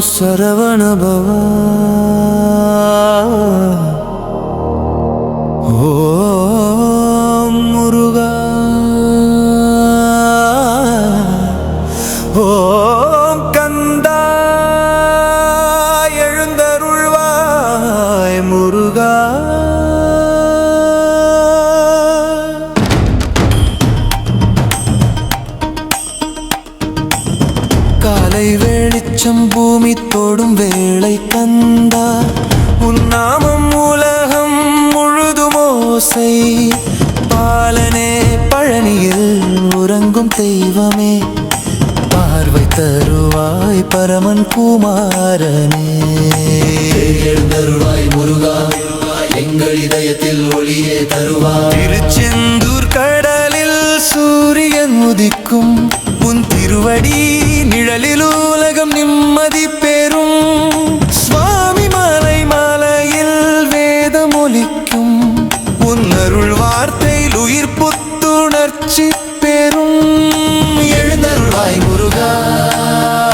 சரவண பவா. ஓம் முருகா, ஓம் கந்தா, எழுந்தருள்வாய் முருகா. காலை வெளிச்சம் பூமி தோடும் வேளை கந்தா, உன் நாமம் உலகம் முழுதும் ஓசை. பாலனே பழனியில் உறங்கும் தெய்வமே, பார்வை தருவாய் பரமன் குமாரனே. எழுந்தருள்வாய் முருகா, எங்கள் இதயத்தில் ஒளியே தருவாய். திருச்செந்தூர் கடலில் சூரியன் உதிக்கும், உன் திருவடி நிழலில் உலகம் நிம்மதி பெறும். சுவாமி மலை மலையில் வேதம் ஒலிக்கும், உன் அருள் வார்த்தையில் உயிர் புத்துணர்ச்சி பெறும். எழுந்தருள்வாய் முருகா,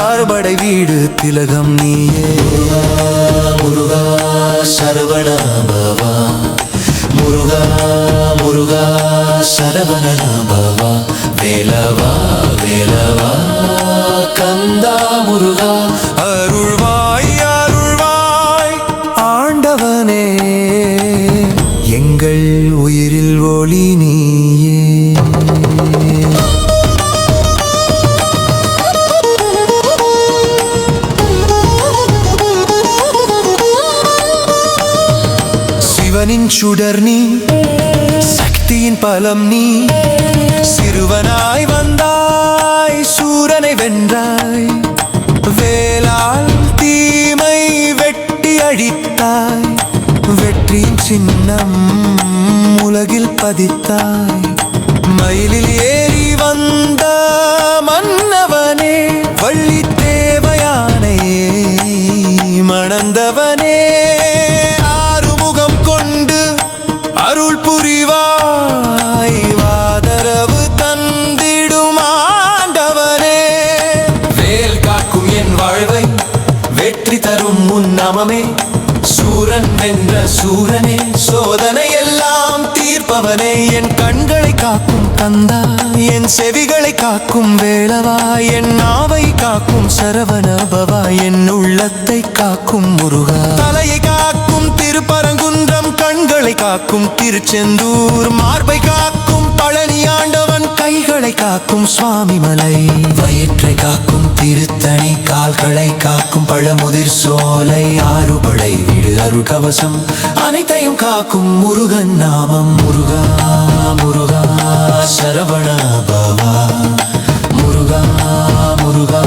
அறுபடை வீடு திலகம் நீயே. முருகா சரவண பவா, முருகா முருகா சரவண பவா. வேலவா வேலவா கந்தா முருகா. அருள்வாய் அருள்வாய் ஆண்டவனே, எங்கள் உயிரில் ஒளி நீயே. சிவனின் சுடர் நீ, சக்தியின் பலம் நீ. சிறுவனாய் வந்தாய், சூரனை வென்றாய். வேலால் தீமை வெட்டி அழித்தாய், வெற்றியின் சின்னம் உலகில் பதித்தாய். மயிலில் ஏறி வந்த மன்னவனே, வள்ளி தேவயானை மணந்தவனே. ஆறுமுகம் கொண்டு அருள் புரிவாய், வாதரவு தந்திடும் ஆண்டவனே. வேல் காக்கும் என் வாழ்வை வெற்றி தரும் உன் நாமமே. சூரன் வென்ற சூரனே, சோதனை எல்லாம் தீர்ப்பவனே. என் கண்களை காக்கும் கந்தா, என் செவிகளை காக்கும் வேளவா. என் நாவை காக்கும் சரவண பவா, என் உள்ளத்தை காக்கும் முருகா. தலையை காக்கும் திருப்பரங்குன்றம், கண்களை காக்கும் திருச்செந்தூர். மார்பை காக்கும் பழனி ஆண்டவன், கைகளை காக்கும் சுவாமி மலை. வயிற்றை காக்கும் திருத்தணி, கால்களை காக்கும் பழமுதிர் சோலை. ஆறுபடை வீடு அருள் கவசம், அனைத்தையும் காக்கும் முருகன் நாமம். முருகா முருகா சரவண பவா. முருகா முருகா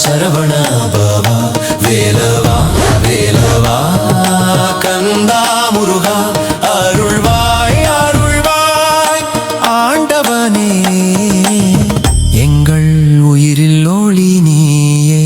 சரவண பவா. வேலவா வேலவா கந்தா முருகா, அருள்வாய் அருள்வாய் ஆண்டவனே, எங்கள் உயிரில் ஒளி நீயே.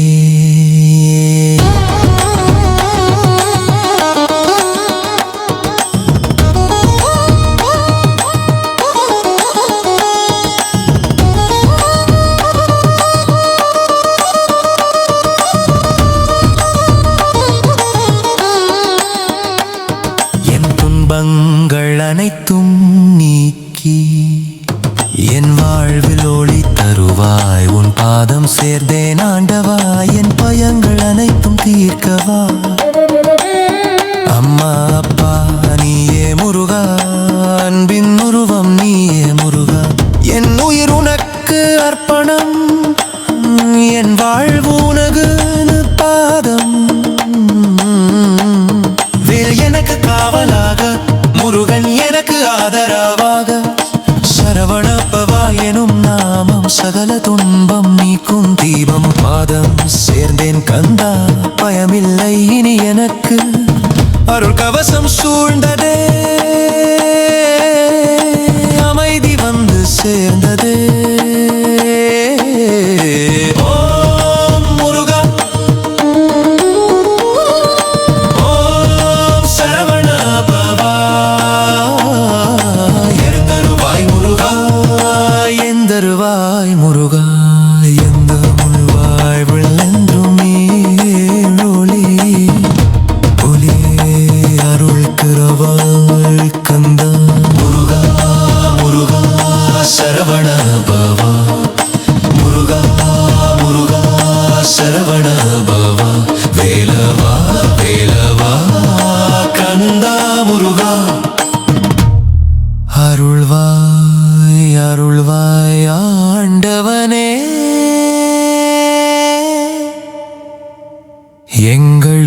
துன்பங்கள் அனைத்தும் நீக்கி என் வாழ்வில் ஒளி தருவாய். உன் பாதம் சேர்ந்தேன் ஆண்டவா, என் பயங்கள் அனைத்தும் தீர்க்கவா. அம்மா அப்பா நீயே முருகா, அன்பின் உருவம் நீயே முருகா. என் உயிர் உனக்கு அர்ப்பணம், என் வாழ்வு உனக்கு பாதம். வேல் எனக்கு காவலாக, முருகன் எனக்கு ஆதரவாக. சரவண பவா எனும் நாமம் சகல துன்பம் நீக்கும் தீபம். பாதம் சேர்ந்தேன் கந்தா, பயமில்லை இனி எனக்கு. அருள் கவசம் சூழ்ந்ததே, அமைதி வந்து சேர்ந்ததே. ஓம் முருகா, ஓம் சரவண பவா. எழுந்தருள்வாய் முருகா, எந்தருவாய் முருகா. எந்த முழுவாய் விழென்றும் நீயே. அருள்வாய் கந்தா. முருகா முருகா சரவண பவா, முருகா முருகா சரவண பவா, வேலவா வேலவா கந்தா முருகா. அருள்வாய் அருள்வாய் ஆண்டவனே, எங்கள்